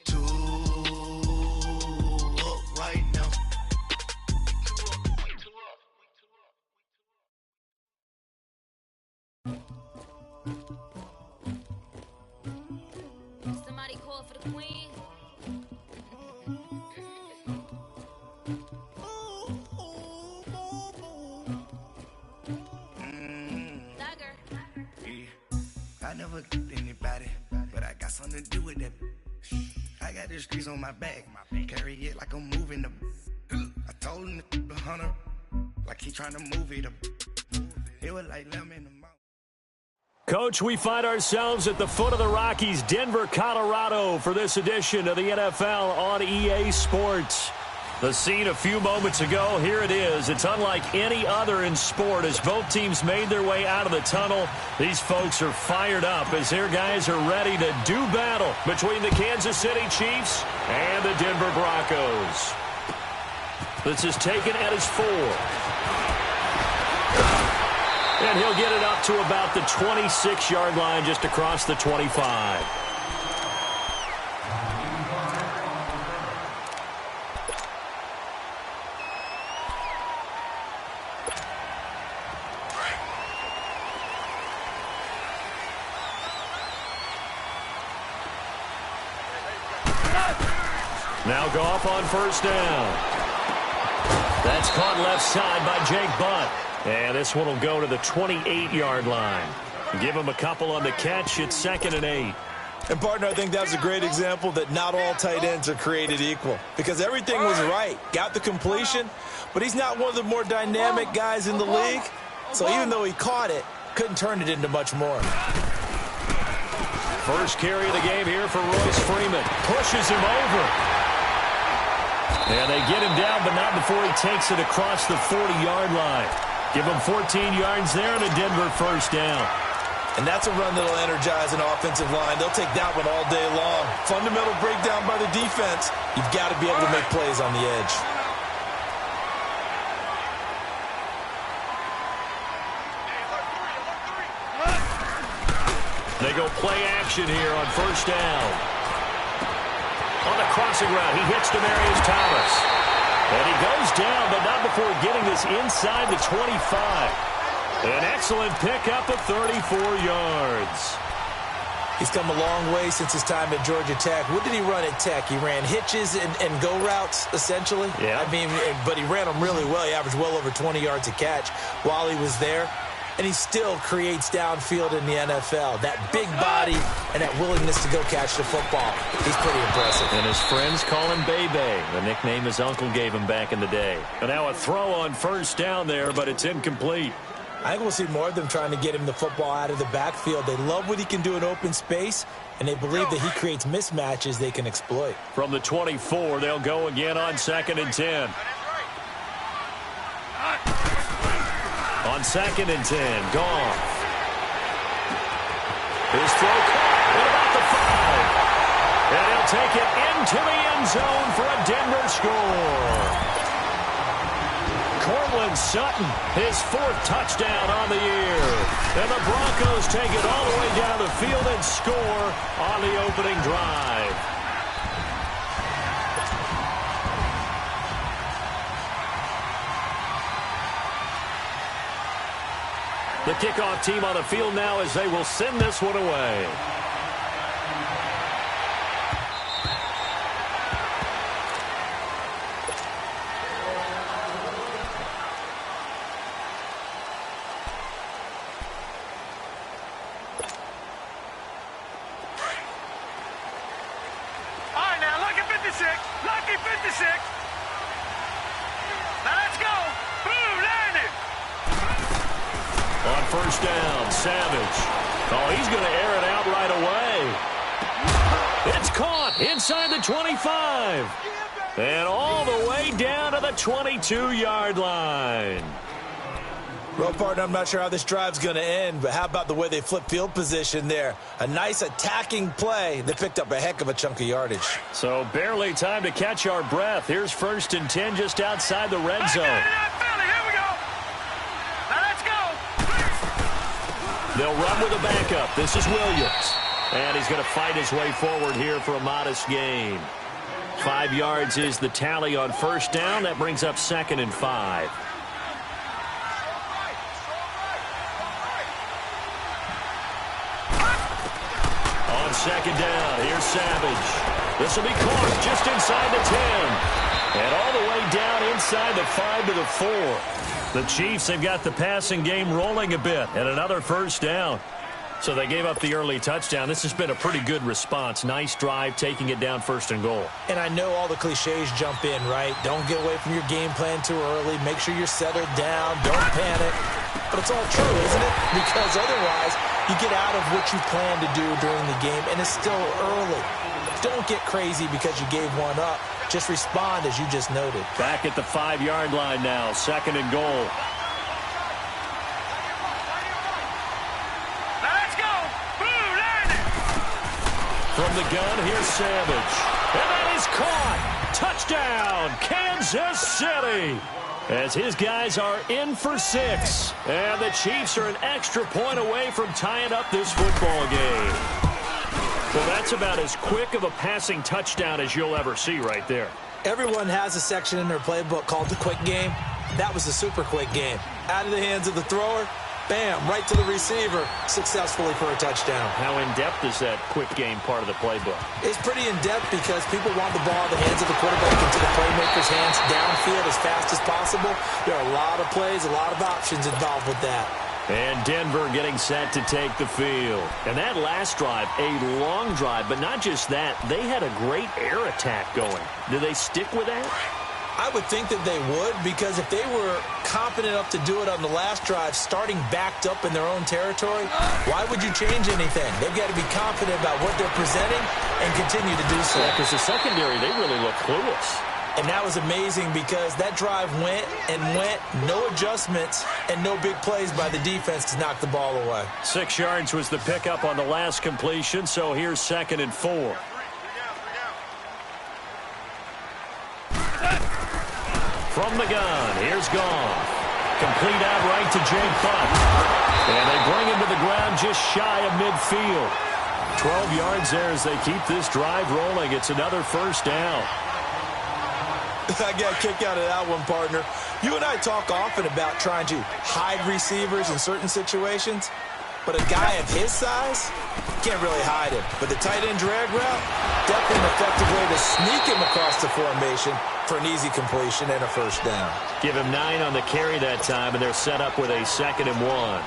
Two up right now. Somebody call for the queen. I never anybody, but I got something to do with that. I got the streets on my back, carry it like I'm moving the. I told him the hunter, like he trying to move it up. It was like lemon in the mouth. Coach, we find ourselves at the foot of the Rockies, Denver, Colorado, for this edition of the NFL on EA Sports. The scene a few moments ago, here it is. It's unlike any other in sport as both teams made their way out of the tunnel. These folks are fired up as their guys are ready to do battle between the Kansas City Chiefs and the Denver Broncos. This is taken at his 4. And he'll get it up to about the 26-yard line just across the 25. Now go off on first down. That's caught left side by Jake Butt. And this one will go to the 28-yard line. Give him a couple on the catch. It's 2nd and 8. And, partner, I think that was a great example that not all tight ends are created equal. Because everything was right. Got the completion, but he's not one of the more dynamic guys in the league. So even though he caught it, couldn't turn it into much more. First carry of the game here for Royce Freeman. Pushes him over. And they get him down, but not before he takes it across the 40-yard line. Give him 14 yards there and a Denver first down. And that's a run that'll energize an offensive line. They'll take that one all day long. Fundamental breakdown by the defense. You've got to be able to make plays on the edge. They go play action here on first down. On the crossing route, he hits Demaryius Thomas. And he goes down, but not before getting this inside the 25. An excellent pickup of 34 yards. He's come a long way since his time at Georgia Tech. What did he run at Tech? He ran hitches and go routes, essentially. Yeah. I mean, but he ran them really well. He averaged well over 20 yards a catch while he was there. And he still creates downfield in the NFL. That big body and that willingness to go catch the football. He's pretty impressive. And his friends call him Bebe, the nickname his uncle gave him back in the day. And now a throw on first down there, but it's incomplete. I think we'll see more of them trying to get him the football out of the backfield. They love what he can do in open space, and they believe that he creates mismatches they can exploit. From the 24, they'll go again on 2nd and 10. On 2nd and 10, Goff. His throw caught at about the 5. And he'll take it into the end zone for a Denver score. Cortland Sutton, his 4th touchdown on the year. And the Broncos take it all the way down the field and score on the opening drive. The kickoff team on the field now as they will send this one away. All right, now, lucky 56. Lucky 56. Now, let's go. Boom, landed. On first down, Savage. Oh, he's going to air it out right away. It's caught inside the 25. And all the way down to the 22-yard line. Well, partner, I'm not sure how this drive's going to end, but how about the way they flip field position there? A nice attacking play. They picked up a heck of a chunk of yardage. So barely time to catch our breath. Here's 1st and 10 just outside the red zone. Here we go. Now let's go. They'll run with a backup. This is Williams. And he's going to fight his way forward here for a modest gain. 5 yards is the tally on first down. That brings up 2nd and 5. On 2nd down, here's Savage. This will be caught just inside the 10. And all the way down inside the 5 to the 4. The Chiefs have got the passing game rolling a bit. And another first down. So they gave up the early touchdown. This has been a pretty good response. Nice drive, taking it down 1st and goal. And I know all the cliches jump in, right? Don't get away from your game plan too early. Make sure you're settled down. Don't panic. But it's all true, isn't it? Because otherwise, you get out of what you plan to do during the game, and it's still early. Don't get crazy because you gave one up. Just respond as you just noted. Back at the 5-yard line now, 2nd and goal. From the gun, here's Savage. And that is caught. Touchdown, Kansas City. As his guys are in for 6. And the Chiefs are an extra point away from tying up this football game. Well, that's about as quick of a passing touchdown as you'll ever see right there. Everyone has a section in their playbook called the quick game. That was a super quick game. Out of the hands of the thrower. Bam, right to the receiver, successfully for a touchdown. How in-depth is that quick game part of the playbook? It's pretty in-depth because people want the ball in the hands of the quarterback into the playmaker's hands downfield as fast as possible. There are a lot of plays, a lot of options involved with that. And Denver getting set to take the field. And that last drive, a long drive, but not just that. They had a great air attack going. Do they stick with that? I would think that they would, because if they were confident enough to do it on the last drive, starting backed up in their own territory, why would you change anything? They've got to be confident about what they're presenting and continue to do so. Because the secondary, they really look clueless. And that was amazing because that drive went and went, no adjustments and no big plays by the defense to knock the ball away. 6 yards was the pickup on the last completion, so here's 2nd and 4. From the gun, here's Goff. Complete out right to Jake Butt. And they bring him to the ground just shy of midfield. 12 yards there as they keep this drive rolling. It's another first down. I got a kick out of that one, partner. You and I talk often about trying to hide receivers in certain situations. But a guy of his size, can't really hide him. But the tight end drag route, definitely an effective way to sneak him across the formation for an easy completion and a first down. Give him 9 on the carry that time, and they're set up with a 2nd and 1.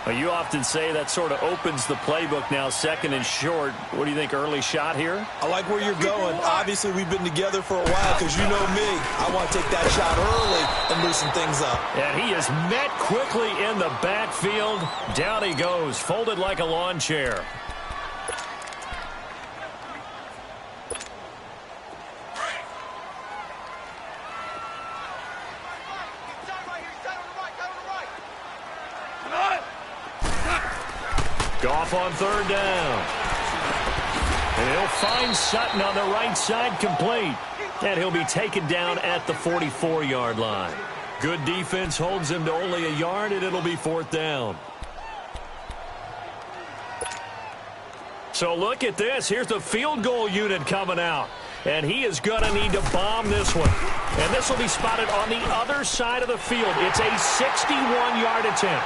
Well, you often say that sort of opens the playbook now, 2nd and short. What do you think, early shot here? I like where you're going. Obviously, we've been together for a while because you know me. I want to take that shot early and loosen things up. And he is met quickly in the backfield. Down he goes, folded like a lawn chair. Goff on 3rd down. And he'll find Sutton on the right side, complete. And he'll be taken down at the 44-yard line. Good defense holds him to only a yard, and it'll be 4th down. So look at this. Here's the field goal unit coming out. And he is going to need to bomb this one. And this will be spotted on the other side of the field. It's a 61-yard attempt.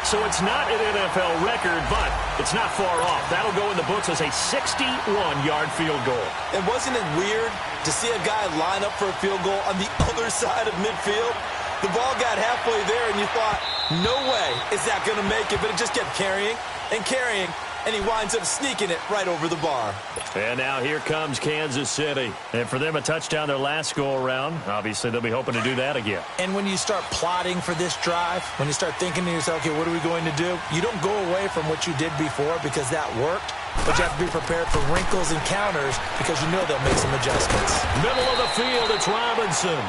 So it's not an NFL record, but it's not far off. That'll go in the books as a 61-yard field goal. And wasn't it weird to see a guy line up for a field goal on the other side of midfield? The ball got halfway there, and you thought, no way is that going to make it. But it just kept carrying and carrying, and he winds up sneaking it right over the bar. And now here comes Kansas City. And for them, a touchdown their last go-around. Obviously, they'll be hoping to do that again. And when you start plotting for this drive, when you start thinking to yourself, okay, what are we going to do? You don't go away from what you did before because that worked. But you have to be prepared for wrinkles and counters because you know they'll make some adjustments. Middle of the field, it's Robinson.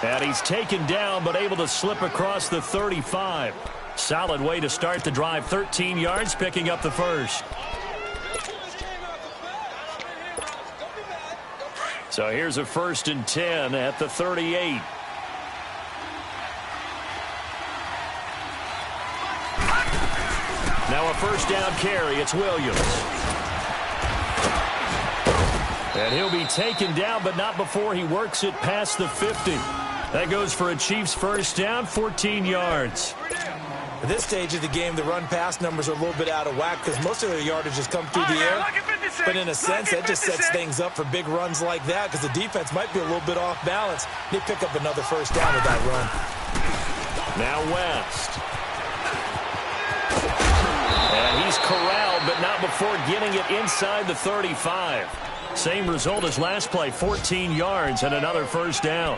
And he's taken down but able to slip across the 35. Solid way to start the drive. 13 yards, picking up the first. So here's a 1st and 10 at the 38. Now a first down carry. It's Williams. And he'll be taken down, but not before he works it past the 50. That goes for a Chiefs first down, 14 yards. At this stage of the game, the run-pass numbers are a little bit out of whack because most of their yardage has come through the air. But in a sense, that just sets things up for big runs like that because the defense might be a little bit off balance. They pick up another first down with that run. Now West. And he's corralled, but not before getting it inside the 35. Same result as last play, 14 yards and another first down.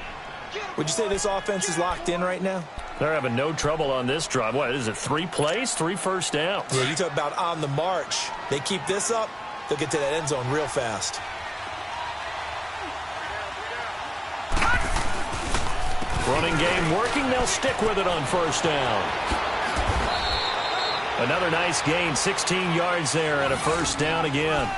Would you say this offense is locked in right now? They're having no trouble on this drive. What is it, 3 plays, 3 first downs? Yeah, you talk about on the march. They keep this up, they'll get to that end zone real fast. Running game working. They'll stick with it on first down. Another nice gain, 16 yards there and a first down again.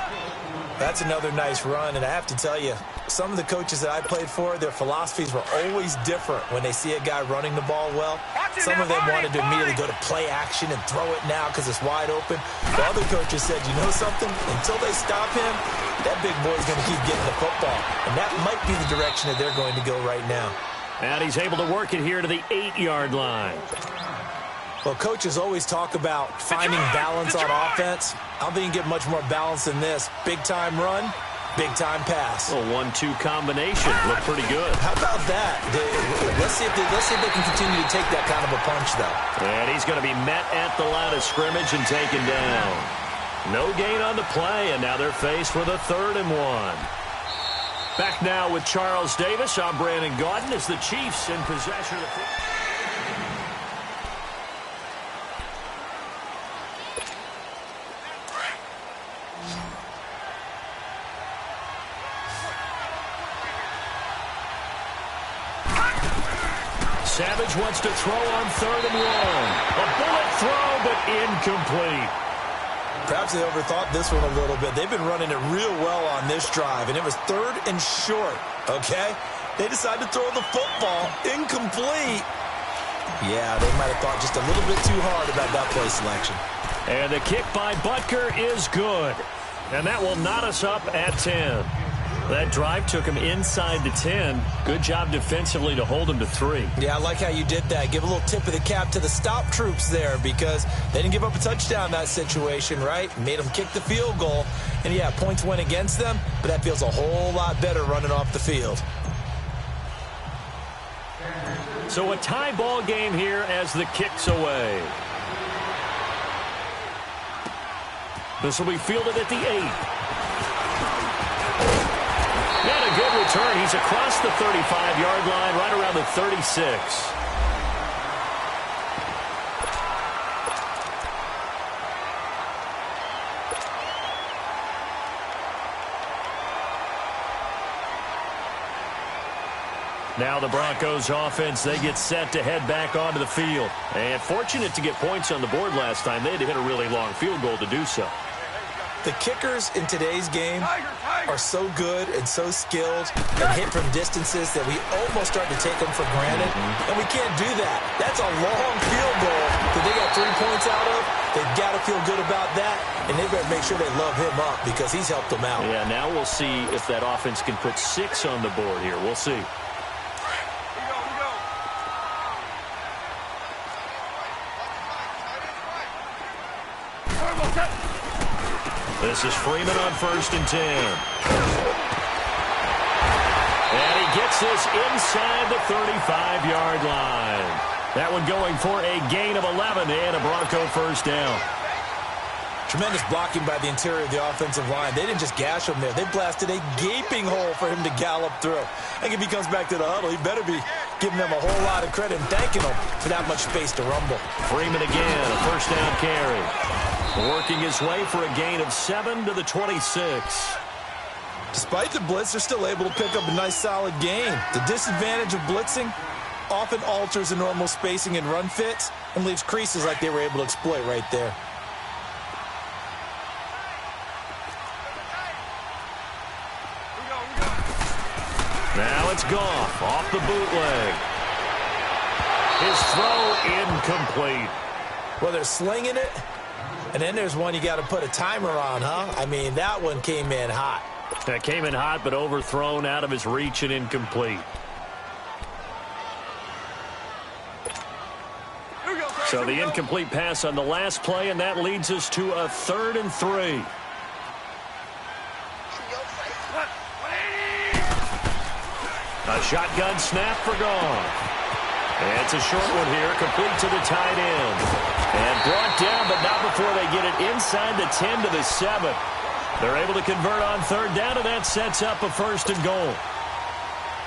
That's another nice run, and I have to tell you, some of the coaches that I played for, their philosophies were always different when they see a guy running the ball well. Some of them wanted to immediately go to play action and throw it now because it's wide open. The other coaches said, you know something? Until they stop him, that big boy's going to keep getting the football. And that might be the direction that they're going to go right now. And he's able to work it here to the 8-yard line. Well, coaches always talk about finding balance on offense. I don't think you can get much more balance than this. Big-time run, big-time pass. A 1-2 combination. Look pretty good. How about that? Let's see if they can continue to take that kind of a punch, though. And he's going to be met at the line of scrimmage and taken down. No gain on the play, and now they're faced with a 3rd and 1. Back now with Charles Davis. I'm Brandon Gaudin as the Chiefs in possession of the football. Savage wants to throw on 3rd and 1. A bullet throw, but incomplete. Perhaps they overthought this one a little bit. They've been running it real well on this drive, and it was 3rd and short, okay? They decided to throw the football incomplete. Yeah, they might have thought just a little bit too hard about that play selection. And the kick by Butker is good. And that will knot us up at 10. That drive took him inside the 10. Good job defensively to hold him to 3. Yeah, I like how you did that. Give a little tip of the cap to the stop troops there because they didn't give up a touchdown in that situation, right? Made them kick the field goal. And, yeah, points went against them, but that feels a whole lot better running off the field. So a tie ball game here as the kick's away. This will be fielded at the 8. And a good return. He's across the 35-yard line, right around the 36. Now the Broncos offense, they get set to head back onto the field. And fortunate to get points on the board last time. They had to hit a really long field goal to do so. The kickers in today's game are so good and so skilled and hit from distances that we almost start to take them for granted. And we can't do that. That's a long field goal that they got 3 points out of. They've got to feel good about that, and they've got to make sure they love him up because he's helped them out. Yeah, now we'll see if that offense can put 6 on the board here. We'll see. This is Freeman on 1st and 10. And he gets this inside the 35-yard line. That one going for a gain of 11 and a Bronco first down. Tremendous blocking by the interior of the offensive line. They didn't just gash him there. They blasted a gaping hole for him to gallop through. I think if he comes back to the huddle, he better be giving them a whole lot of credit and thanking them for that much space to rumble. Freeman again, a first down carry. Working his way for a gain of 7 to the 26. Despite the blitz, they're still able to pick up a nice solid gain. The disadvantage of blitzing often alters the normal spacing and run fits and leaves creases like they were able to exploit right there. Now it's Goff off the bootleg. His throw incomplete. Well, they're slinging it, And then there's one you got to put a timer on, huh? I mean, that one came in hot. That came in hot, but overthrown, out of his reach, and incomplete. So the incomplete pass on the last play, and that leads us to a 3rd and 3. A shotgun snap for Goff. And it's a short one here, complete to the tight end. And brought down, but not before they get it inside the 10 to the 7. They're able to convert on 3rd down, and that sets up a 1st and goal.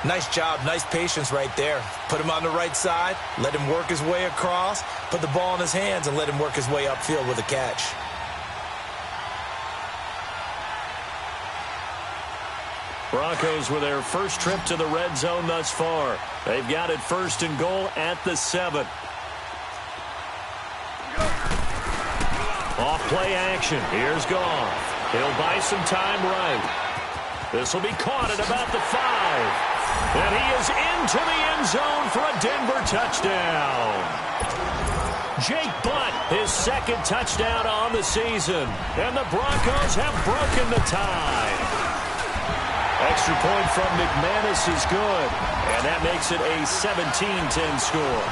Nice job, nice patience right there. Put him on the right side, let him work his way across, put the ball in his hands, and let him work his way upfield with a catch. Broncos with their first trip to the red zone thus far. They've got it 1st and goal at the 7. Off play action. Here's Goff. He'll buy some time right. This will be caught at about the 5. And he is into the end zone for a Denver touchdown. Jake Butt, his 2nd touchdown on the season. And the Broncos have broken the tie. Extra point from McManus is good. And that makes it a 17-10 score.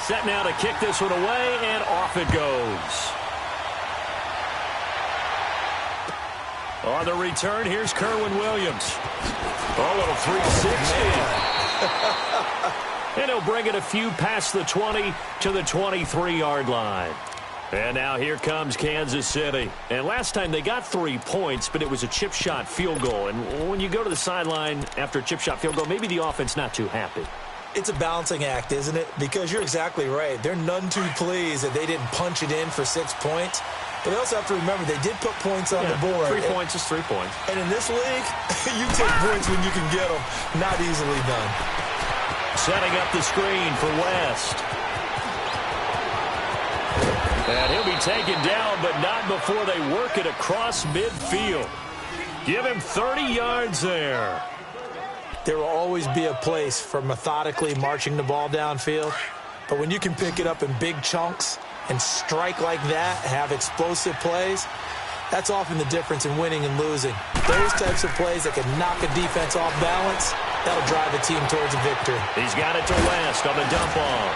Set now to kick this one away, and off it goes. On the return, here's Kerwin Williams. A little 360. And he'll bring it a few past the 20 to the 23-yard line. And now here comes Kansas City. And last time they got 3 points, but it was a chip shot field goal. And when you go to the sideline after a chip shot field goal, maybe the offense not too happy. It's a balancing act, isn't it? Because you're exactly right. They're none too pleased that they didn't punch it in for 6 points. But they also have to remember they did put points on the board. 3 points is 3 points. And in this league, you take points when you can get them. Not easily done. Setting up the screen for West. And he'll be taken down, but not before they work it across midfield. Give him 30 yards there. There will always be a place for methodically marching the ball downfield. But when you can pick it up in big chunks and strike like that, have explosive plays, that's often the difference in winning and losing. Those types of plays that can knock a defense off balance, that'll drive a team towards a victory. He's got it to West on the dump off.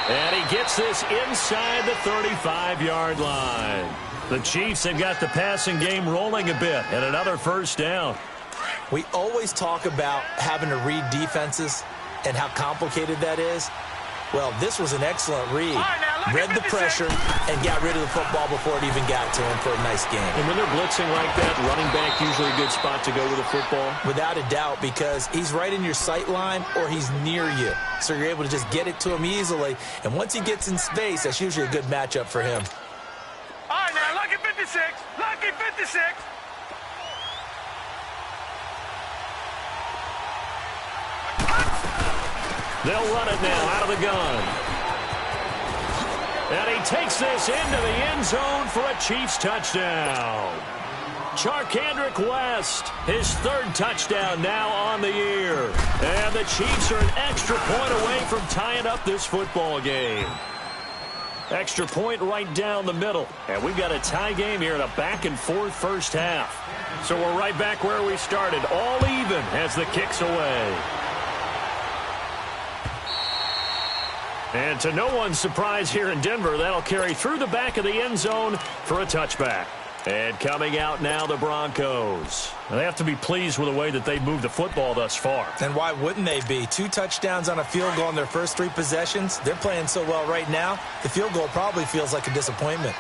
And he gets this inside the 35-yard line. The Chiefs have got the passing game rolling a bit, and another 1st down. We always talk about having to read defenses and how complicated that is. Well, this was an excellent read. Read the pressure and got rid of the football before it even got to him for a nice game. And when they're blitzing like that, running back usually a good spot to go with the football? Without a doubt, because he's right in your sight line or he's near you. So you're able to just get it to him easily. And once he gets in space, that's usually a good matchup for him. All right, now, lucky 56. Lucky 56. They'll run it now out of the gun. And he takes this into the end zone for a Chiefs touchdown. Charkandrick West, his 3rd touchdown now on the year. And the Chiefs are an extra point away from tying up this football game. Extra point right down the middle. And we've got a tie game here in a back-and-forth 1st half. So we're right back where we started, all even as the kick's away. And to no one's surprise here in Denver, that'll carry through the back of the end zone for a touchback. And coming out now, the Broncos. They have to be pleased with the way that they moved the football thus far. And why wouldn't they be? 2 touchdowns on a field goal in their first 3 possessions. They're playing so well right now, the field goal probably feels like a disappointment.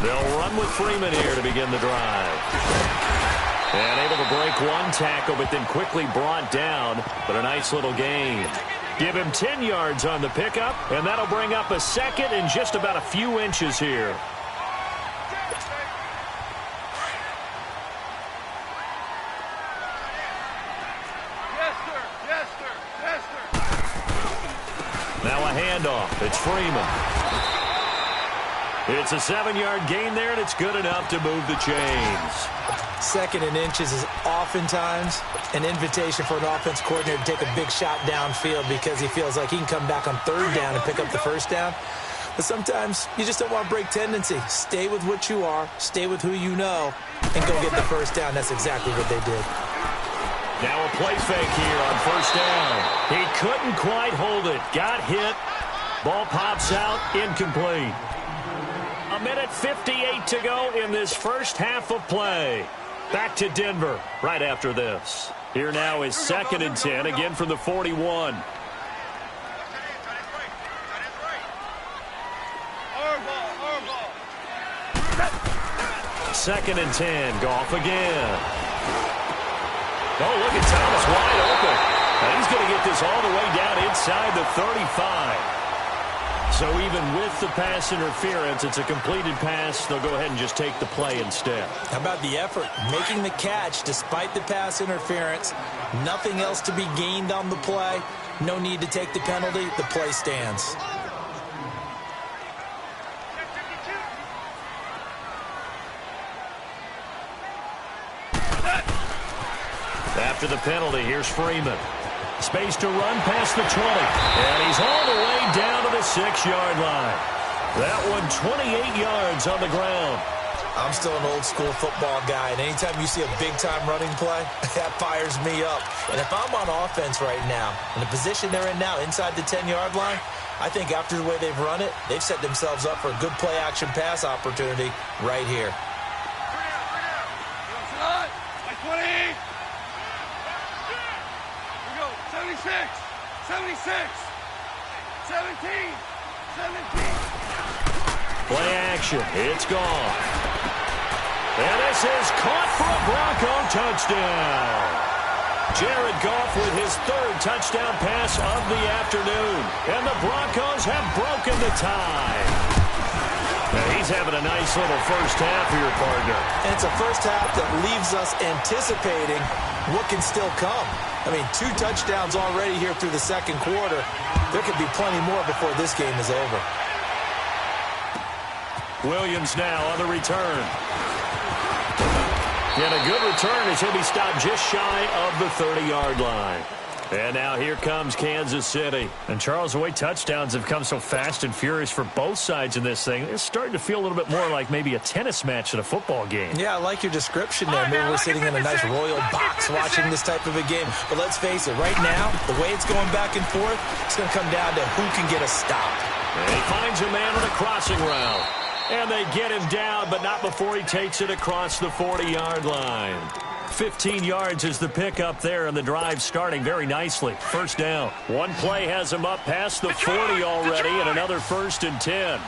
They'll run with Freeman here to begin the drive. And able to break one tackle, but then quickly brought down. But a nice little gain. Give him 10 yards on the pickup, and that'll bring up a 2nd and just about a few inches here. Yes, sir. Yes, sir. Yes, sir. Now a handoff. It's Freeman. It's a 7-yard gain there, and it's good enough to move the chains. 2nd and inches is oftentimes an invitation for an offense coordinator to take a big shot downfield because he feels like he can come back on 3rd down and pick up the 1st down. But sometimes you just don't want to break tendency. Stay with what you are, stay with who you know, and go get the 1st down. That's exactly what they did. Now a play fake here on 1st down. He couldn't quite hold it. Got hit. Ball pops out, incomplete. 1:58 to go in this first half of play. Back to Denver right after this. Here now is 2nd and 10, again from the 41. Second and 10, Goff again. Oh, look at Thomas wide open. And he's going to get this all the way down inside the 35. So even with the pass interference, it's a completed pass. They'll go ahead and just take the play instead. How about the effort? Making the catch despite the pass interference. Nothing else to be gained on the play. No need to take the penalty. The play stands. After the penalty, here's Freeman. Space to run past the 20. And he's all the way down to the 6-yard line. That one 28 yards on the ground. I'm still an old-school football guy, and anytime you see a big-time running play, that fires me up. And if I'm on offense right now, in the position they're in now, inside the 10-yard line, I think after the way they've run it, they've set themselves up for a good play-action pass opportunity right here. 76, 17. Play action. It's gone. And this is caught for a Bronco touchdown. Jared Goff with his 3rd touchdown pass of the afternoon. And the Broncos have broken the tie. Now he's having a nice little first half here, partner. And it's a first half that leaves us anticipating what can still come. I mean, 2 touchdowns already here through the 2nd quarter. There could be plenty more before this game is over. Williams now on the return. And a good return as he'll be stopped just shy of the 30-yard line. And now here comes Kansas City. And Charles, the way touchdowns have come so fast and furious for both sides in this thing, it's starting to feel a little bit more like maybe a tennis match than a football game. Yeah, I like your description there. Maybe we're sitting in a nice royal box watching this type of a game. But let's face it, right now, the way it's going back and forth, it's going to come down to who can get a stop. And he finds a man on a crossing route. And they get him down, but not before he takes it across the 40-yard line. 15 yards is the pickup there, and the drive starting very nicely. First down. One play has him up past the 40 already, and another 1st and 10.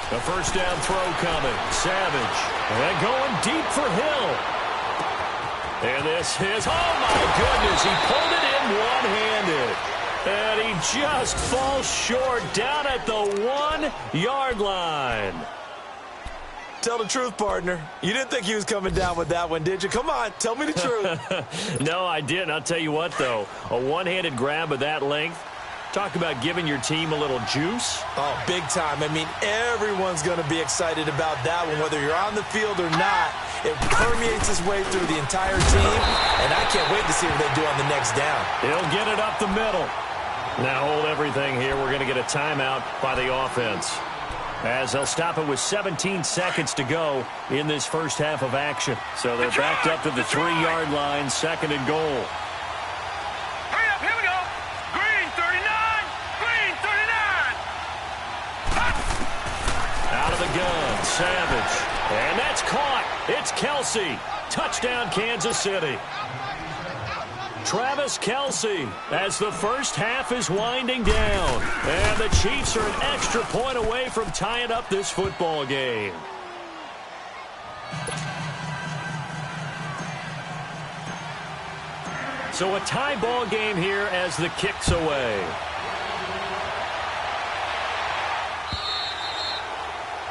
The first down throw coming. Savage. And going deep for Hill. And this is, oh my goodness, he pulled it in one-handed. And he just falls short down at the 1-yard line. Tell the truth, partner. You didn't think he was coming down with that one, did you? Come on, tell me the truth. No, I didn't. I'll tell you what, though. A one-handed grab of that length. Talk about giving your team a little juice. Oh, big time. I mean, everyone's going to be excited about that one, whether you're on the field or not. It permeates its way through the entire team, and I can't wait to see what they do on the next down. He'll get it up the middle. Now hold everything here. We're going to get a timeout by the offense, as they'll stop it with 17 seconds to go in this first half of action. So they're backed up to the 3-yard line, 2nd and goal. Hurry up, here we go. Green 39, green 39. Out of the gun, Savage. And that's caught. It's Kelsey. Touchdown, Kansas City. Travis Kelsey as the first half is winding down. And the Chiefs are an extra point away from tying up this football game. So a tie ball game here as the kick's away.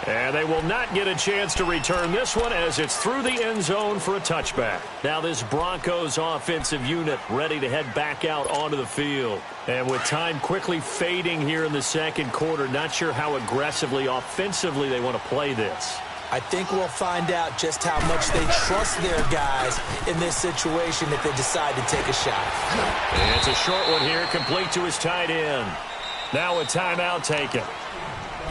And they will not get a chance to return this one as it's through the end zone for a touchback. Now this Broncos offensive unit ready to head back out onto the field. And with time quickly fading here in the second quarter, not sure how aggressively, offensively they want to play this. I think we'll find out just how much they trust their guys in this situation if they decide to take a shot. And it's a short one here, complete to his tight end. Now a timeout taken.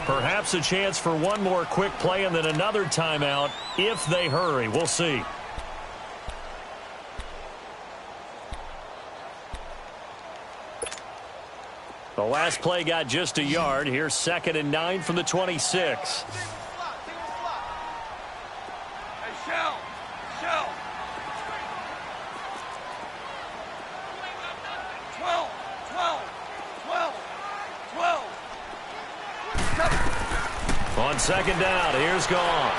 Perhaps a chance for one more quick play and then another timeout if they hurry. We'll see. The last play got just a yard. Here's 2nd and 9 from the 26. On 2nd down, here's Goff.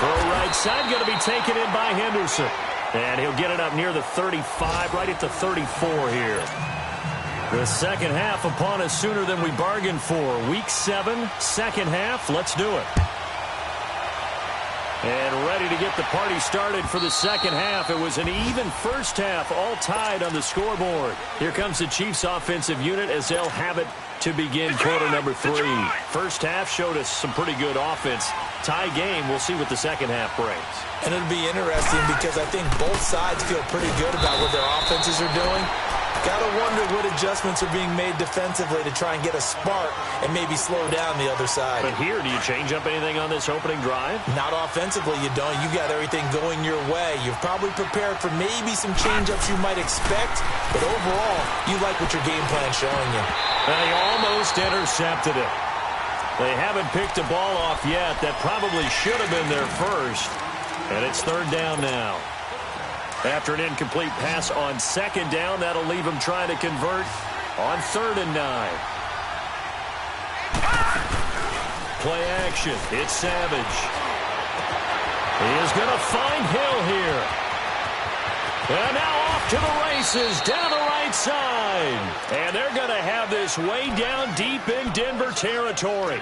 Throw right side, going to be taken in by Henderson. And he'll get it up near the 35, right at the 34 here. The second half upon us sooner than we bargained for. Week 7, second half, let's do it. And ready to get the party started for the second half. It was an even first half, all tied on the scoreboard. Here comes the Chiefs offensive unit as they'll have it to begin quarter number 3. First half showed us some pretty good offense. Tie game, we'll see what the second half brings. And it'll be interesting because I think both sides feel pretty good about what their offenses are doing. Gotta wonder what adjustments are being made defensively to try and get a spark and maybe slow down the other side. But here, do you change up anything on this opening drive? Not offensively, you don't. You got everything going your way. You've probably prepared for maybe some change-ups you might expect, but overall, you like what your game plan's showing you. They almost intercepted it. They haven't picked a ball off yet. That probably should have been their first. And it's 3rd down now. After an incomplete pass on 2nd down, that'll leave him trying to convert on 3rd and 9. Play action. It's Savage. He is going to find Hill here. And now off to the races, down the right side. And they're going to have this way down deep in Denver territory.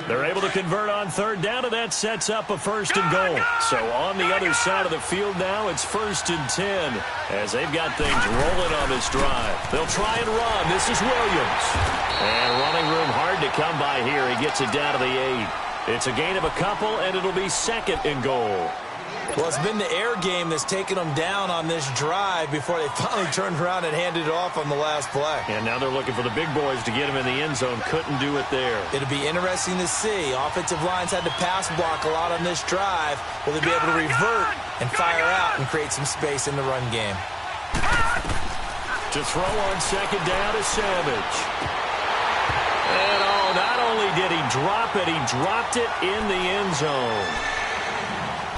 They're able to convert on 3rd down, and that sets up a 1st and goal. So on the other side of the field now, it's 1st and 10 as they've got things rolling on this drive. They'll try and run. This is Williams. And running room hard to come by here. He gets it down to the 8. It's a gain of a couple, and it'll be 2nd and goal. Well, it's been the air game that's taken them down on this drive before they finally turned around and handed it off on the last play. And now they're looking for the big boys to get him in the end zone. Couldn't do it there. It'll be interesting to see. Offensive lines had to pass block a lot on this drive. Will they be able to revert and fire out and create some space in the run game? To throw on 2nd down is Savage. And not only did he drop it, he dropped it in the end zone.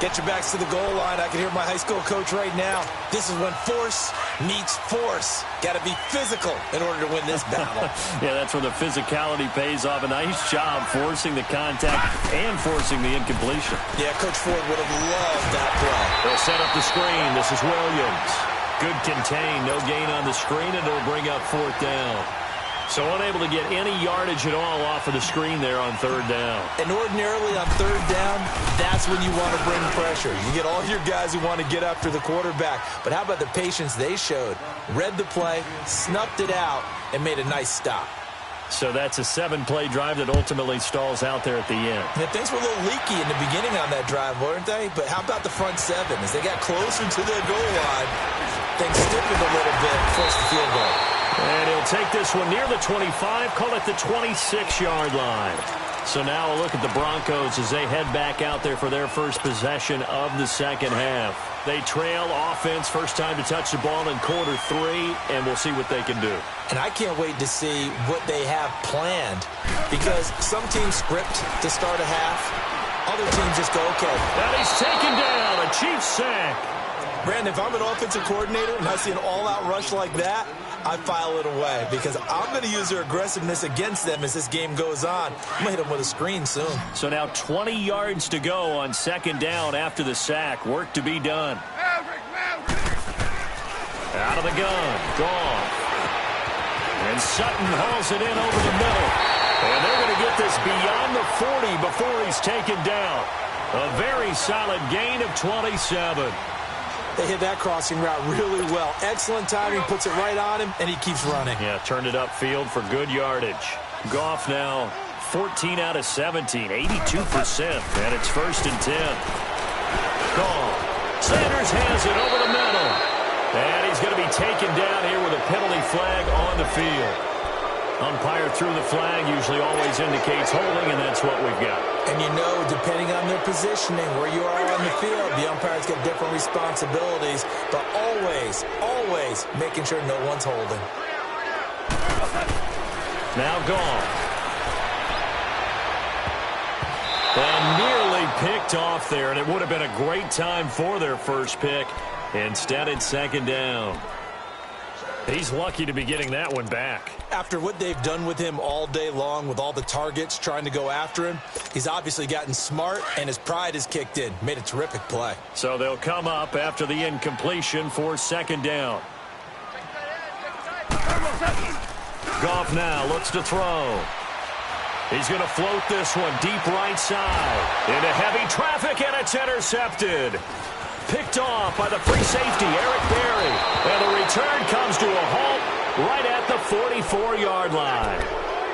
Get your backs to the goal line. I can hear my high school coach right now. This is when force meets force. Got to be physical in order to win this battle. Yeah, that's where the physicality pays off. A nice job forcing the contact and forcing the incompletion. Yeah, Coach Ford would have loved that play. They'll set up the screen. This is Williams. Good contain. No gain on the screen, and it'll bring up 4th down. So unable to get any yardage at all off of the screen there on 3rd down. And ordinarily on 3rd down, that's when you want to bring pressure. You get all your guys who want to get after the quarterback. But how about the patience they showed? Read the play, snuffed it out, and made a nice stop. So that's a 7-play drive that ultimately stalls out there at the end. Yeah, things were a little leaky in the beginning on that drive, weren't they? But how about the front 7? As they got closer to the goal line, things stiffened a little bit and forced the field goal. And he'll take this one near the 25, call it the 26-yard line. So now a look at the Broncos as they head back out there for their first possession of the second half. They trail offense, first time to touch the ball in quarter 3, and we'll see what they can do. And I can't wait to see what they have planned, because some teams script to start a half. Other teams just go, okay. And he's taken down, a Chiefs sack. Brandon, if I'm an offensive coordinator and I see an all-out rush like that, I file it away because I'm going to use their aggressiveness against them as this game goes on. I'm going to hit them with a screen soon. So now 20 yards to go on 2nd down after the sack. Work to be done. Out of the gun. Goff. And Sutton hauls it in over the middle. And they're going to get this beyond the 40 before he's taken down. A very solid gain of 27. They hit that crossing route really well. Excellent timing, puts it right on him, and he keeps running. Yeah, turned it upfield for good yardage. Goff now 14 out of 17, 82%, and it's 1st and 10. Goff. Sanders has it over the middle. And he's going to be taken down here with a penalty flag on the field. Umpire threw the flag, usually always indicates holding, and that's what we've got. And you know, depending on their positioning, where you are on the field, the umpires get different responsibilities, but always, always making sure no one's holding. Now Goff. And nearly picked off there, and it would have been a great time for their first pick. Instead, it's 2nd down. He's lucky to be getting that one back. After what they've done with him all day long, with all the targets trying to go after him, he's obviously gotten smart, and his pride has kicked in. Made a terrific play. So they'll come up after the incompletion for 2nd down. Goff now looks to throw. He's going to float this one deep right side. Into heavy traffic, and it's intercepted. Picked off by the free safety, Eric Berry. And the return comes to a halt right at the 44-yard line.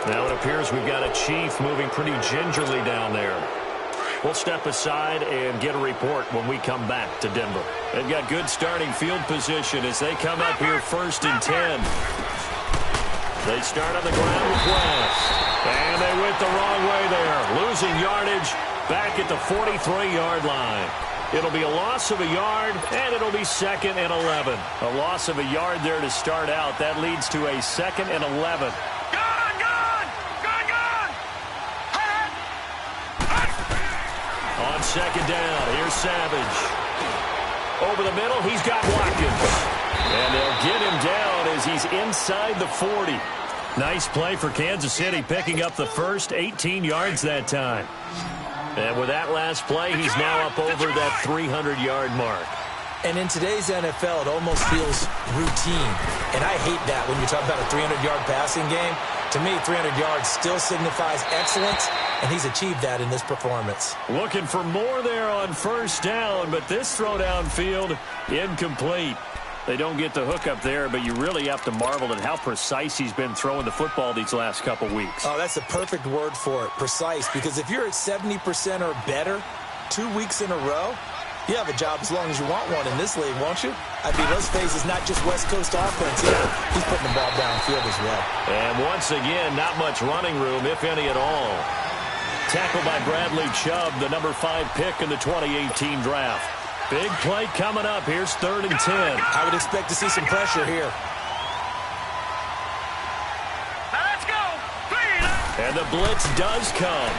Now it appears we've got a Chief moving pretty gingerly down there. We'll step aside and get a report when we come back to Denver. They've got good starting field position as they come up here 1st and 10. They start on the ground with West. And they went the wrong way there. Losing yardage back at the 43-yard line. It'll be a loss of a yard, and it'll be 2nd and 11. A loss of a yard there to start out. That leads to a 2nd and 11. On 2nd down, here's Savage. Over the middle, he's got Watkins. And they'll get him down as he's inside the 40. Nice play for Kansas City, picking up the first 18 yards that time. And with that last play, he's now up over that 300-yard mark. And in today's NFL, it almost feels routine. And I hate that when you talk about a 300-yard passing game. To me, 300 yards still signifies excellence, and he's achieved that in this performance. Looking for more there on 1st down, but this throw downfield, incomplete. They don't get the hook up there, but you really have to marvel at how precise he's been throwing the football these last couple weeks. Oh, that's the perfect word for it, precise, because if you're at 70% or better 2 weeks in a row, you have a job as long as you want one in this league, won't you? I mean, let's face it, it's not just West Coast offense here. He's putting the ball downfield as well. And once again, not much running room, if any at all. Tackled by Bradley Chubb, the number 5 pick in the 2018 draft. Big play coming up. Here's 3rd and 10. I would expect to see some pressure here. Now let's go. And the blitz does come.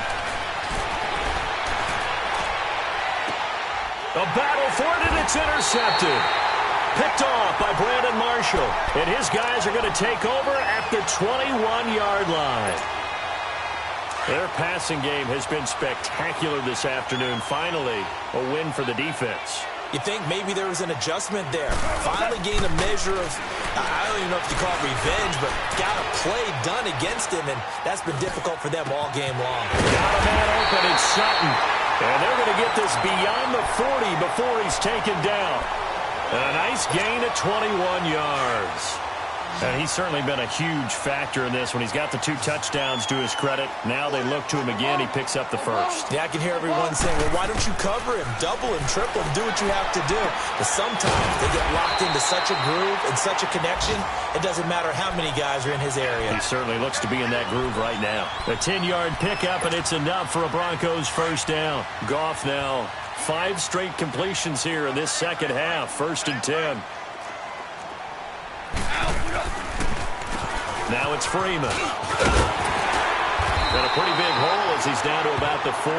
A battle for it, and it's intercepted. Picked off by Brandon Marshall. And his guys are going to take over at the 21-yard line. Their passing game has been spectacular this afternoon. Finally, a win for the defense. You think maybe there was an adjustment there. Finally gained a measure of, I don't even know if you call it revenge, but got a play done against him, and that's been difficult for them all game long. Got a man open, it's Sutton. And they're going to get this beyond the 40 before he's taken down. A nice gain of 21 yards. And he's certainly been a huge factor in this when he's got the 2 touchdowns to his credit. Now they look to him again. He picks up the first. Yeah, I can hear everyone saying, well, why don't you cover him? Double him, triple him, do what you have to do. But sometimes they get locked into such a groove and such a connection, it doesn't matter how many guys are in his area. He certainly looks to be in that groove right now. A 10-yard pickup, and it's enough for a Broncos first down. Goff now 5 straight completions here in this second half. 1st and 10. Now it's Freeman. Got a pretty big hole as he's down to about the 40.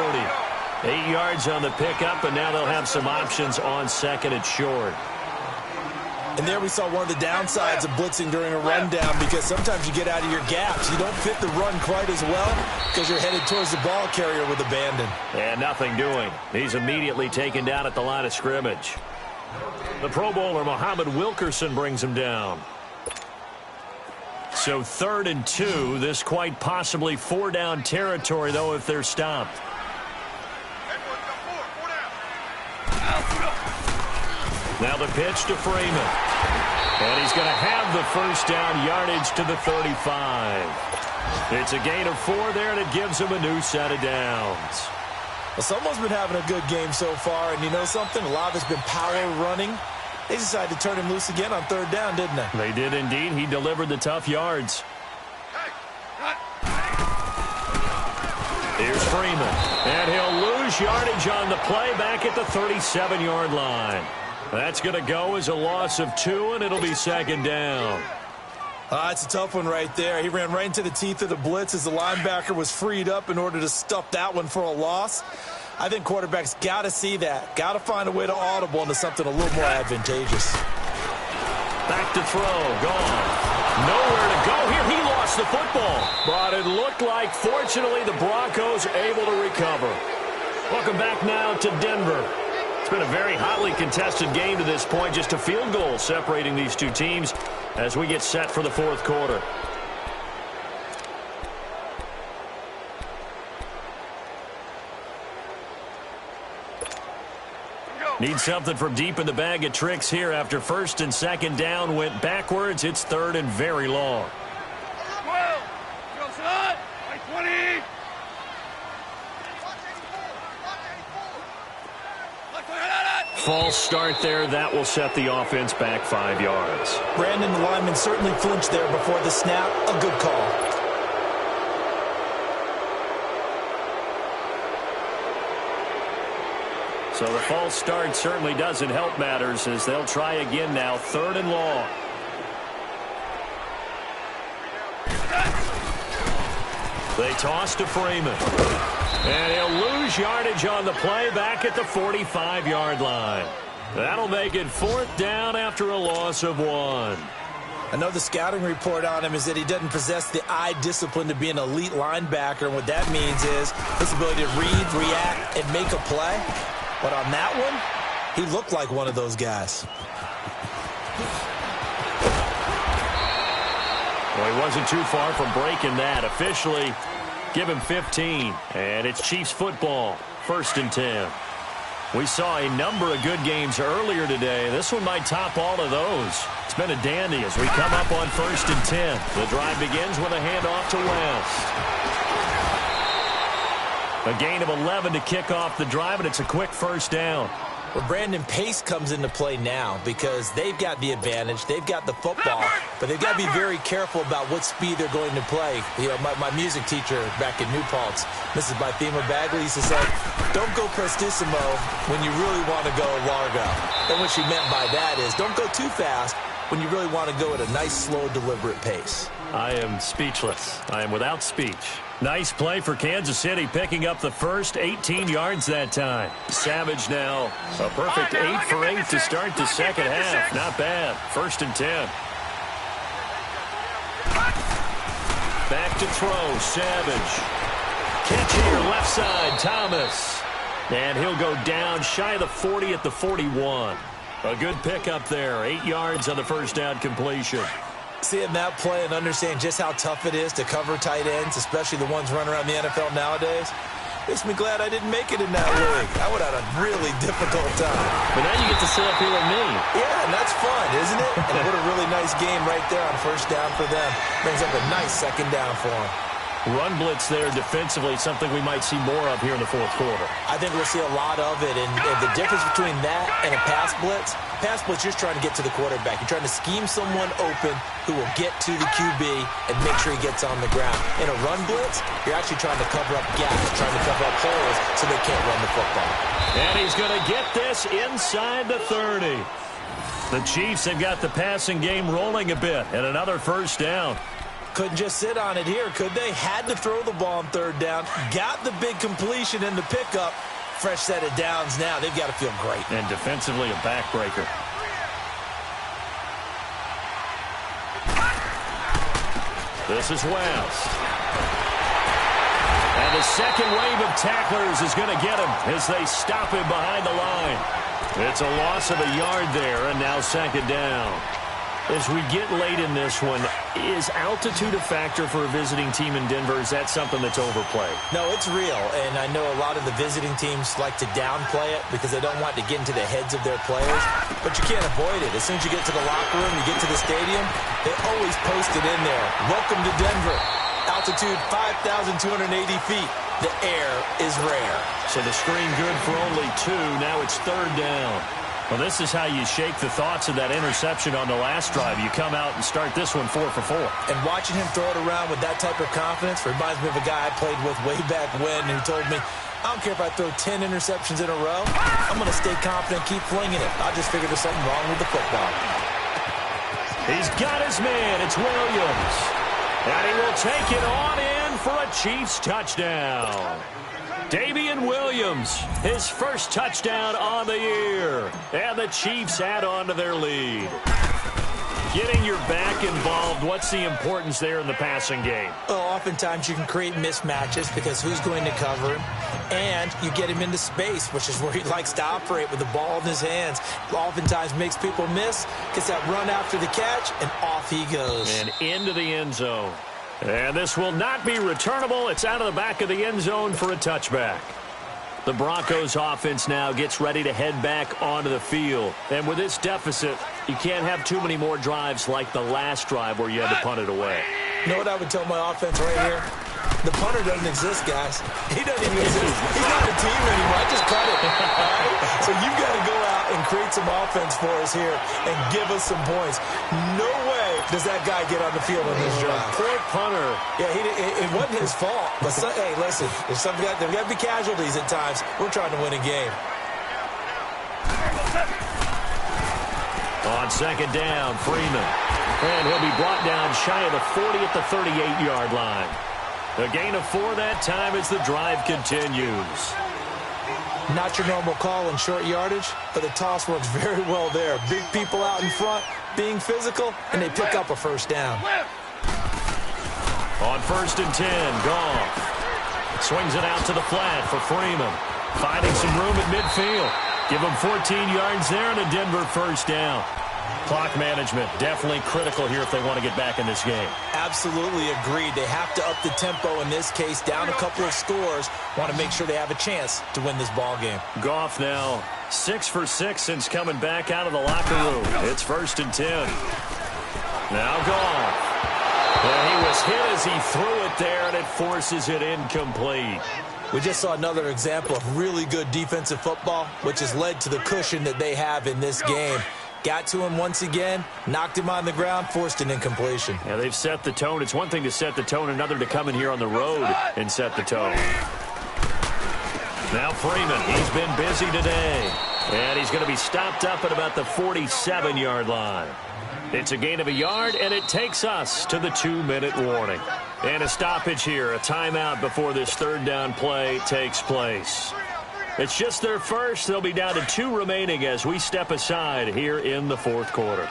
8 yards on the pickup, and now they'll have some options on 2nd and short. And there we saw one of the downsides of blitzing during a rundown, because sometimes you get out of your gaps. You don't fit the run quite as well because you're headed towards the ball carrier with abandon. And nothing doing. He's immediately taken down at the line of scrimmage. The Pro Bowler, Muhammad Wilkerson, brings him down. So 3rd and 2. This quite possibly 4-down territory, though, if they're stopped. Now the pitch to Freeman. And he's going to have the first down, yardage to the 35. It's a gain of 4 there, and it gives him a new set of downs. Well, someone's been having a good game so far, and you know something? A lot of it's been power running. They decided to turn him loose again on 3rd down, didn't they? They did indeed. He delivered the tough yards. Here's Freeman. And he'll lose yardage on the play back at the 37-yard line. That's going to go as a loss of 2, and it'll be 2nd down. It's a tough one right there. He ran right into the teeth of the blitz as the linebacker was freed up in order to stuff that one for a loss. I think quarterbacks got to see that. Got to find a way to audible into something a little more advantageous. Back to throw. Gone. Nowhere to go here. He lost the football. But it looked like, fortunately, the Broncos able to recover. Welcome back now to Denver. It's been a very hotly contested game to this point. Just a field goal separating these two teams as we get set for the 4th quarter. Need something from deep in the bag of tricks here after 1st and 2nd down went backwards. It's 3rd and very long. 12. Goes on. 20. False start there. That will set the offense back 5 yards. Brandon, the lineman, certainly flinched there before the snap. A good call. So the false start certainly doesn't help matters as they'll try again now. 3rd and long. They toss to Freeman. And he'll lose yardage on the play back at the 45-yard line. That'll make it 4th down after a loss of 1. I know the scouting report on him is that he doesn't possess the eye discipline to be an elite linebacker. And what that means is his ability to read, react, and make a play. But on that one, he looked like one of those guys. Well, he wasn't too far from breaking that. Officially, give him 15. And it's Chiefs football, 1st and 10. We saw a number of good games earlier today. This one might top all of those. It's been a dandy as we come up on 1st and 10. The drive begins with a handoff to West. A gain of 11 to kick off the drive, and it's a quick 1st down. Well, Brandon, pace comes into play now because they've got the advantage. They've got the football, but they've got to be very careful about what speed they're going to play. You know, my music teacher back in New Paltz, Mrs. Bythema Bagley, used to say, don't go prestissimo when you really want to go largo. And what she meant by that is don't go too fast when you really want to go at a nice, slow, deliberate pace. I am speechless. I am without speech. Nice play for Kansas City, picking up the first 18 yards that time. Savage now, a perfect 8 for 8 to start the 2nd half. Not bad. 1st and 10. Back to throw, Savage. Catch here, left side, Thomas. And he'll go down shy of the 40 at the 41. A good pickup there, 8 yards on the 1st down completion. Seeing that play and understanding just how tough it is to cover tight ends, especially the ones running around the NFL nowadays, makes me glad I didn't make it in that league. I would have had a really difficult time. But now you get to sit up here with me. Yeah, and that's fun, isn't it? And what a really nice game right there on 1st down for them. Brings up a nice 2nd down for them. Run blitz there defensively, something we might see more of here in the 4th quarter. I think we'll see a lot of it, and the difference between that and a pass blitz, you're just trying to get to the quarterback. You're trying to scheme someone open who will get to the QB and make sure he gets on the ground. In a run blitz, you're actually trying to cover up gaps, trying to cover up holes so they can't run the football. And he's going to get this inside the 30. The Chiefs have got the passing game rolling a bit, and another 1st down. Couldn't just sit on it here, could they? Had to throw the ball on 3rd down. Got the big completion in the pickup. Fresh set of downs now. They've got to feel great. And defensively, a backbreaker. This is West. And the second wave of tacklers is going to get him as they stop him behind the line. It's a loss of a yard there, and now 2nd down. As we get late in this one, is altitude a factor for a visiting team in Denver? Is that something that's overplayed? No, it's real, and I know a lot of the visiting teams like to downplay it because they don't want to get into the heads of their players, but you can't avoid it. As soon as you get to the locker room, you get to the stadium, they always post it in there. Welcome to Denver. Altitude 5,280 feet. The air is rare. So the screen good for only 2. Now it's 3rd down. Well, this is how you shake the thoughts of that interception on the last drive. You come out and start this one 4 for 4. And watching him throw it around with that type of confidence reminds me of a guy I played with way back when, and he told me, I don't care if I throw 10 interceptions in a row. I'm going to stay confident, keep flinging it. I just figured there's something wrong with the football. He's got his man. It's Williams. And he will take it on in for a Chiefs touchdown. Damian Williams, his first touchdown on the year. And the Chiefs add on to their lead. Getting your back involved, what's the importance there in the passing game? Well, oftentimes you can create mismatches because who's going to cover him? And you get him into space, which is where he likes to operate with the ball in his hands. Oftentimes makes people miss, gets that run after the catch, and off he goes. And into the end zone. And this will not be returnable. It's out of the back of the end zone for a touchback. The Broncos offense now gets ready to head back onto the field. And with this deficit, you can't have too many more drives like the last drive where you had to punt it away. You know what I would tell my offense right here? The punter doesn't exist, guys. He doesn't even exist. He's not a team anymore. I just cut it. All right? So you've got to go out and create some offense for us here and give us some points. No way does that guy get on the field on this drive. Poor punter. Yeah, it wasn't his fault. But hey, listen, there's got to be casualties at times. We're trying to win a game. On 2nd down, Freeman. And he'll be brought down shy of the 40 at the 38-yard line. A gain of 4 that time as the drive continues. Not your normal call in short yardage, but the toss works very well there. Big people out in front, being physical, and they pick up a first down. On 1st and 10, Goff swings it out to the flat for Freeman. Finding some room at midfield. Give him 14 yards there and a Denver first down. Clock management definitely critical here if they want to get back in this game. Absolutely agreed. They have to up the tempo in this case, down a couple of scores. Want to make sure they have a chance to win this ball game. Goff now 6 for 6 since coming back out of the locker room. It's 1st and 10. Now Goff. And he was hit as he threw it there, and it forces it incomplete. We just saw another example of really good defensive football, which has led to the cushion that they have in this game. Got to him once again, knocked him on the ground, forced an incompletion. Yeah, they've set the tone. It's one thing to set the tone, another to come in here on the road and set the tone. Now Freeman, he's been busy today. And he's going to be stopped up at about the 47-yard line. It's a gain of a yard, and it takes us to the 2-minute warning. And a stoppage here, a timeout before this 3rd down play takes place. It's just their first. They'll be down to 2 remaining as we step aside here in the 4th quarter.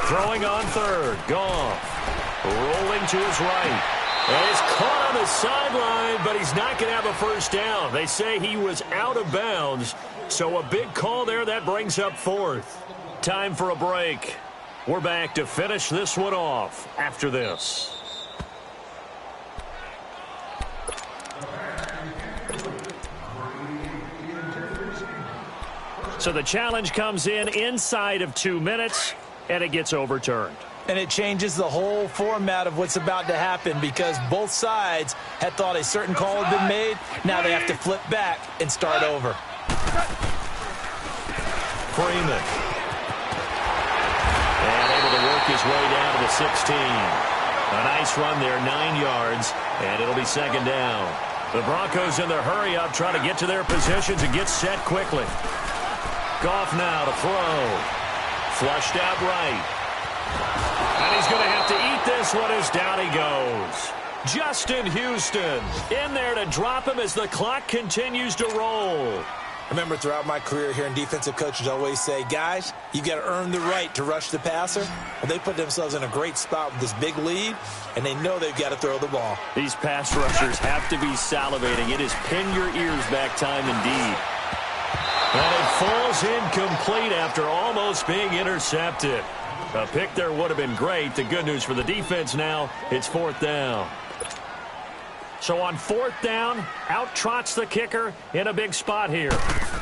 Throwing on 3rd, Goff. Rolling to his right. And he's caught on the sideline, but he's not going to have a first down. They say he was out of bounds, so a big call there. That brings up 4th. Time for a break. We're back to finish this one off after this. So the challenge comes in inside of 2 minutes, and it gets overturned. And it changes the whole format of what's about to happen because both sides had thought a certain call had been made. Now they have to flip back and start over. Freeman. And able to work his way down to the 16. A nice run there, 9 yards, and it'll be 2nd down. The Broncos in their hurry-up trying to get to their positions and get set quickly. Goff now to throw. Flushed out right. And he's going to have to eat this one as down he goes. Justin Houston in there to drop him as the clock continues to roll. I remember throughout my career here in defensive coaches always say, guys, you got to earn the right to rush the passer. Well, they put themselves in a great spot with this big lead, and they know they've got to throw the ball. These pass rushers have to be salivating. It is pin your ears back time indeed. And it falls incomplete after almost being intercepted. A pick there would have been great. The good news for the defense now, it's 4th down. So on 4th down, out trots the kicker in a big spot here.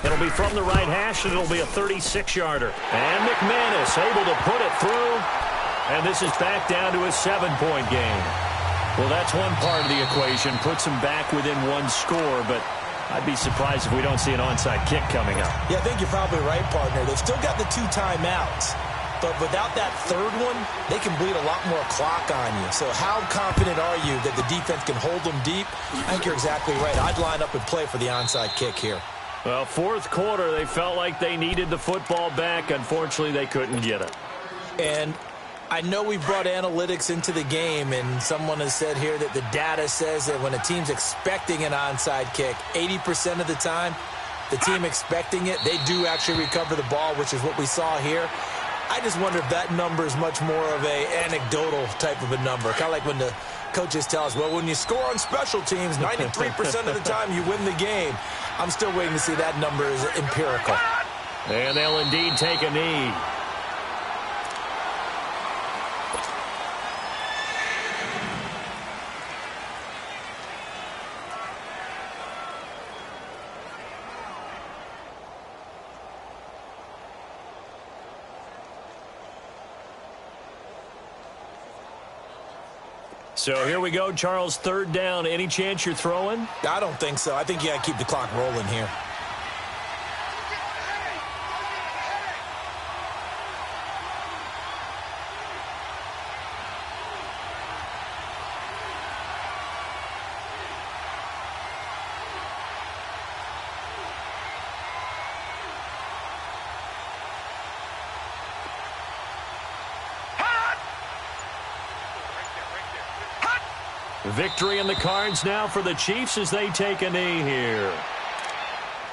It'll be from the right hash, and it'll be a 36-yarder. And McManus able to put it through. And this is back down to a 7-point game. Well, that's one part of the equation. Puts them back within one score, but I'd be surprised if we don't see an onside kick coming up. Yeah, I think you're probably right, partner. They've still got the 2 timeouts. But without that third one, they can bleed a lot more clock on you. So how confident are you that the defense can hold them deep? I think you're exactly right. I'd line up and play for the onside kick here. Well, 4th quarter, they felt like they needed the football back. Unfortunately, they couldn't get it. And I know we brought analytics into the game, and someone has said here that the data says that when a team's expecting an onside kick, 80% of the time, the team expecting it, they do actually recover the ball, which is what we saw here. I just wonder if that number is much more of a anecdotal type of a number. Kind of like when the coaches tell us, well, when you score on special teams, 93% of the time you win the game. I'm still waiting to see that number is empirical. And they'll indeed take a knee. So here we go, Charles, 3rd down. Any chance you're throwing? I don't think so. I think you got to keep the clock rolling here. Victory in the cards now for the Chiefs as they take a knee here.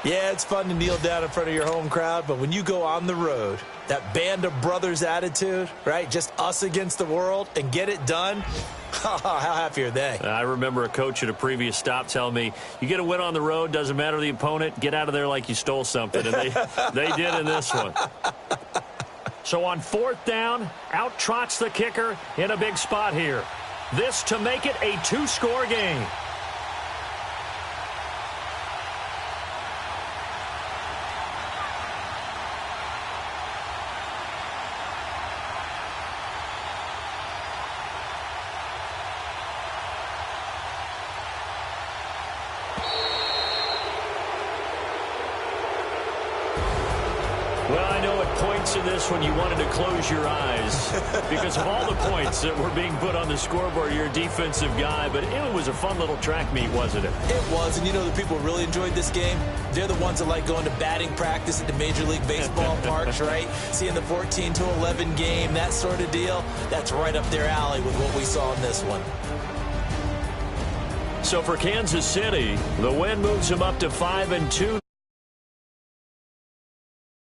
Yeah, it's fun to kneel down in front of your home crowd, but when you go on the road, that band of brothers attitude, right, just us against the world, and get it done, how happy are they? I remember a coach at a previous stop telling me, you get a win on the road, doesn't matter the opponent, get out of there like you stole something, and they did in this one. So on 4th down, out trots the kicker in a big spot here. This to make it a 2-score game. Well, I know at points in this one you wanted to close your eyes because of all the points that were being put on the scoreboard. You're a defensive guy, but it was a fun little track meet, wasn't it? It was, and you know the people who really enjoyed this game? They're the ones that like going to batting practice at the Major League Baseball parks, right? Seeing the 14-11 game, that sort of deal. That's right up their alley with what we saw in this one. So for Kansas City, the win moves them up to 5-2.